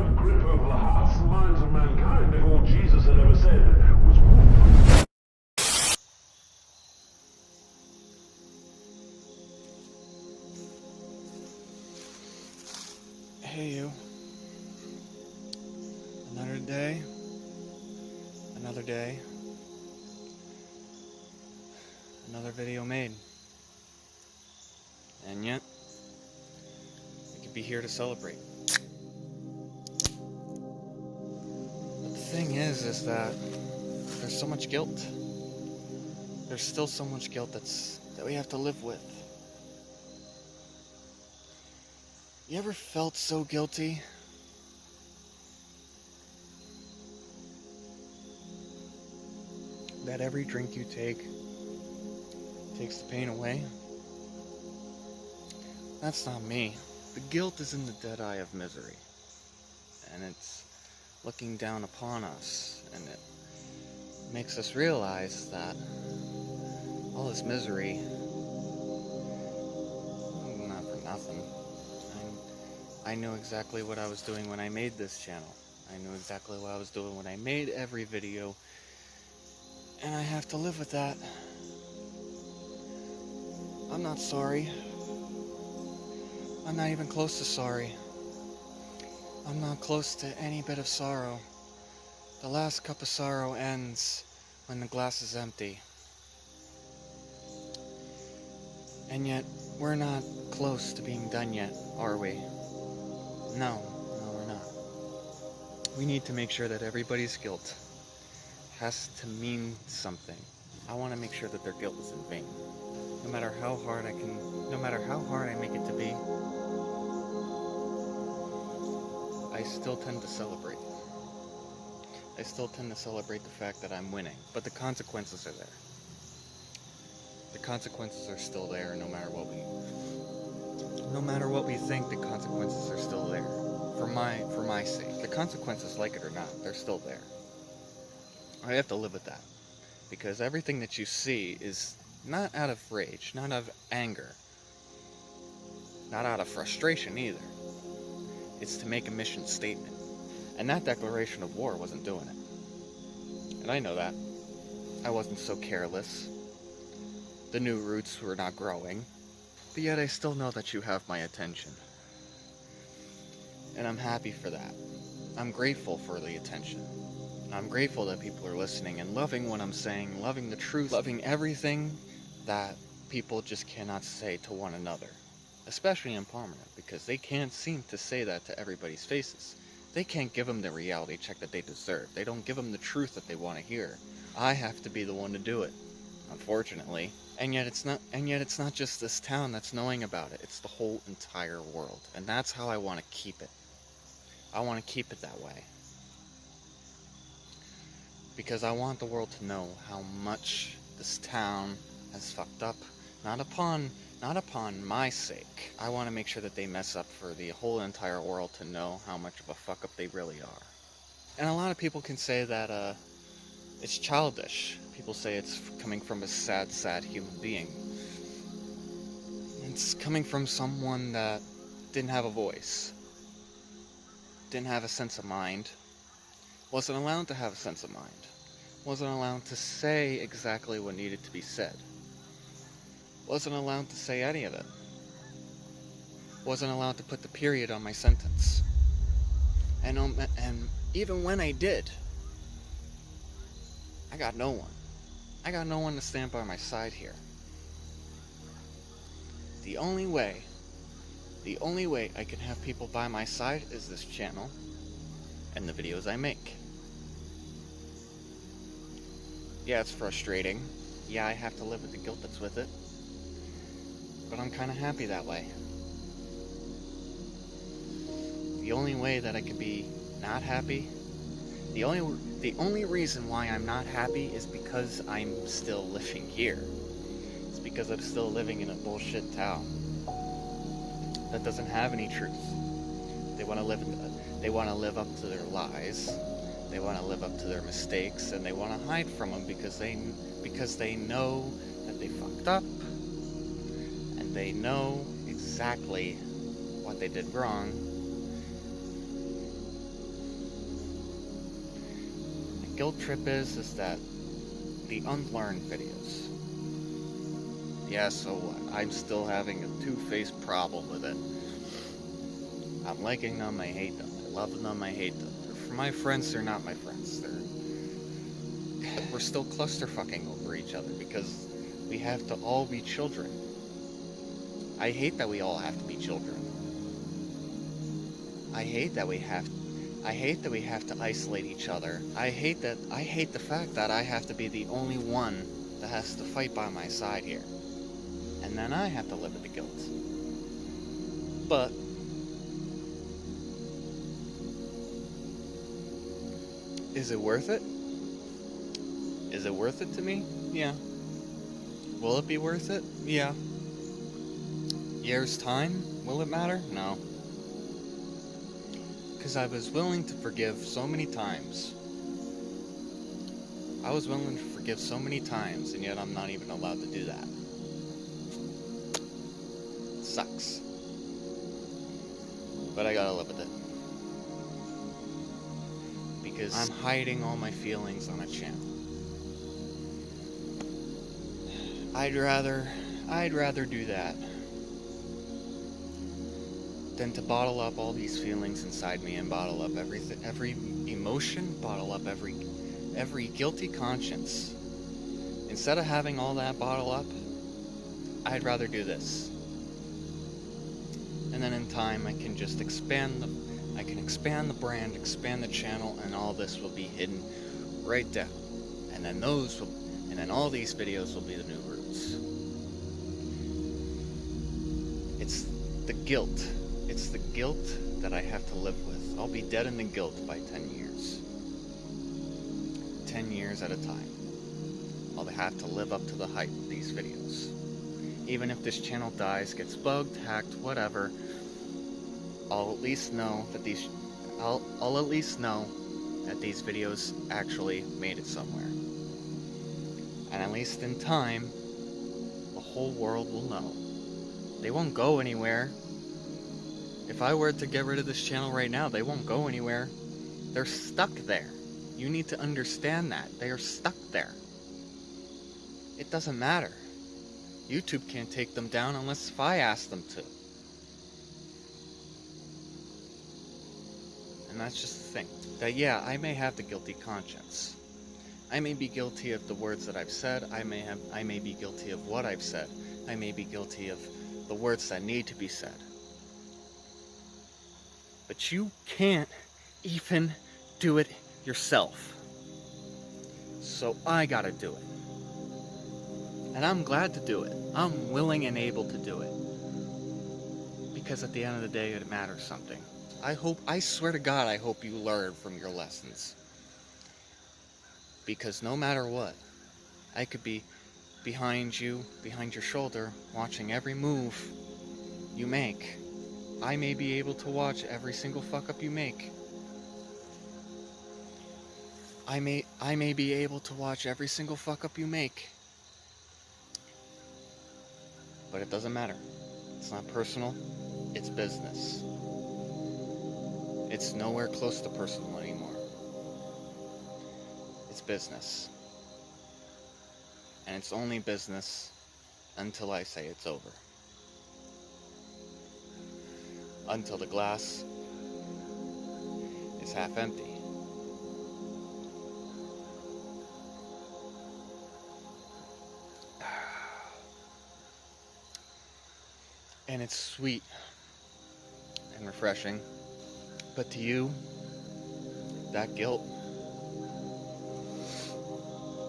have grip over the hearts and minds of mankind if all Jesus had ever said was whoop. Hey you. Another day. Another day. Another video made. And yet, we could be here to celebrate. But the thing is that there's so much guilt. There's still so much guilt that we have to live with. You ever felt so guilty? That every drink you take takes the pain away? That's not me. The guilt is in the dead eye of misery. And it's looking down upon us. And it makes us realize that all this misery, not for nothing. I knew exactly what I was doing when I made this channel. I knew exactly what I was doing when I made every video. And I have to live with that. I'm not sorry. I'm not even close to sorry. I'm not close to any bit of sorrow. The last cup of sorrow ends when the glass is empty. And yet, we're not close to being done yet, are we? No, we're not. We need to make sure that everybody's guilt has to mean something. I want to make sure that their guilt is in vain. No matter how hard I make it to be, I still tend to celebrate. I still tend to celebrate the fact that I'm winning, but the consequences are there. The consequences are still there no matter what we think, the consequences are still there. For my sake. The consequences, like it or not, they're still there. I have to live with that. Because everything that you see is not out of rage, not out of anger, not out of frustration either. It's to make a mission statement. And that declaration of war wasn't doing it. And I know that. I wasn't so careless. The new roots were not growing. But yet I still know that you have my attention. And I'm happy for that. I'm grateful for the attention. I'm grateful that people are listening and loving what I'm saying, loving the truth, loving everything that people just cannot say to one another. Especially in Palmer, because they can't seem to say that to everybody's faces. They can't give them the reality check that they deserve. They don't give them the truth that they want to hear. I have to be the one to do it, unfortunately. And yet it's not just this town that's knowing about it. It's the whole entire world. And that's how I want to keep it. I want to keep it that way. Because I want the world to know how much this town has fucked up. Not upon my sake. I want to make sure that they mess up for the whole entire world to know how much of a fuck up they really are. And a lot of people can say that it's childish. People say it's coming from a sad, sad human being. It's coming from someone that didn't have a voice. Didn't have a sense of mind. Wasn't allowed to have a sense of mind. Wasn't allowed to say exactly what needed to be said. Wasn't allowed to say any of it. Wasn't allowed to put the period on my sentence. And even when I did, I got no one. I got no one to stand by my side here. The only way I can have people by my side is this channel and the videos I make. Yeah, it's frustrating. Yeah, I have to live with the guilt that's with it. But I'm kind of happy that way. The only way that I could be not happy, the only reason why I'm not happy is because I'm still living here. It's because I'm still living in a bullshit town that doesn't have any truth. They want to live up to their lies. They want to live up to their mistakes, and they want to hide from them because they know that they fucked up, and they know exactly what they did wrong, guilt trip is that the unlearned videos. Yeah, so what? I'm still having a two-faced problem with it. I'm liking them, I hate them. I love them, I hate them. For my friends, they're not my friends. We're still clusterfucking over each other because we have to all be children. I hate that we all have to be children. I hate that we have to isolate each other. I hate the fact that I have to be the only one that has to fight by my side here. And then I have to live with the guilt. But is it worth it? Is it worth it to me? Yeah. Will it be worth it? Yeah. Years' time? Will it matter? No. Because I was willing to forgive so many times. I was willing to forgive so many times, and yet I'm not even allowed to do that. It sucks. But I gotta live with it. Because I'm hiding all my feelings on a channel. I'd rather do that than to bottle up all these feelings inside me and bottle up every emotion, bottle up every guilty conscience. Instead of having all that bottle up, I'd rather do this. And then in time I can just expand the brand, expand the channel, and all this will be hidden right down. And then all these videos will be the new roots. It's the guilt. It's the guilt that I have to live with. I'll be dead in the guilt by 10 years. 10 years at a time. I'll have to live up to the hype of these videos. Even if this channel dies, gets bugged, hacked, whatever, I'll at least know that these videos actually made it somewhere. And at least in time, the whole world will know. They won't go anywhere. If I were to get rid of this channel right now, they won't go anywhere. They're stuck there. You need to understand that. They are stuck there. It doesn't matter. YouTube can't take them down unless if I ask them to. And that's just the thing. That yeah, I may have the guilty conscience. I may be guilty of the words that I've said. I may be guilty of what I've said. I may be guilty of the words that need to be said. But you can't even do it yourself. So I gotta do it. And I'm glad to do it. I'm willing and able to do it. Because at the end of the day, it matters something. I swear to God, I hope you learn from your lessons. Because no matter what, I could be behind your shoulder, watching every move you make. I may be able to watch every single fuck up you make. I may be able to watch every single fuck up you make. But it doesn't matter. It's not personal, it's business. It's nowhere close to personal anymore. It's business. And it's only business until I say it's over. Until the glass is half empty. And it's sweet and refreshing. But to you, that guilt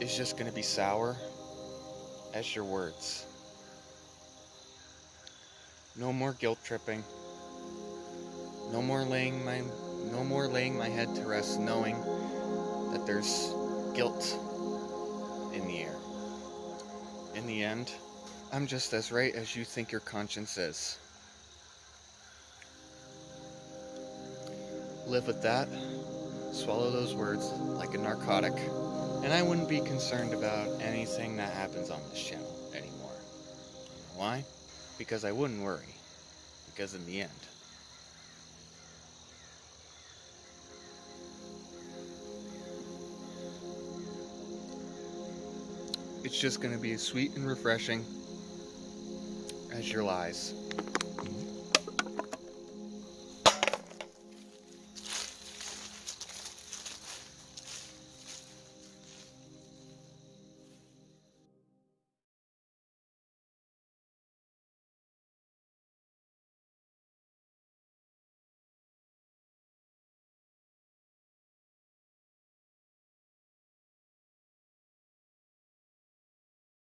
is just going to be sour as your words. No more guilt tripping. No more laying my head to rest knowing that there's guilt in the air. In the end, I'm just as right as you think your conscience is. Live with that, swallow those words like a narcotic, and I wouldn't be concerned about anything that happens on this channel anymore. You know why? Because I wouldn't worry. Because in the end, It's just going to be as sweet and refreshing as your lies.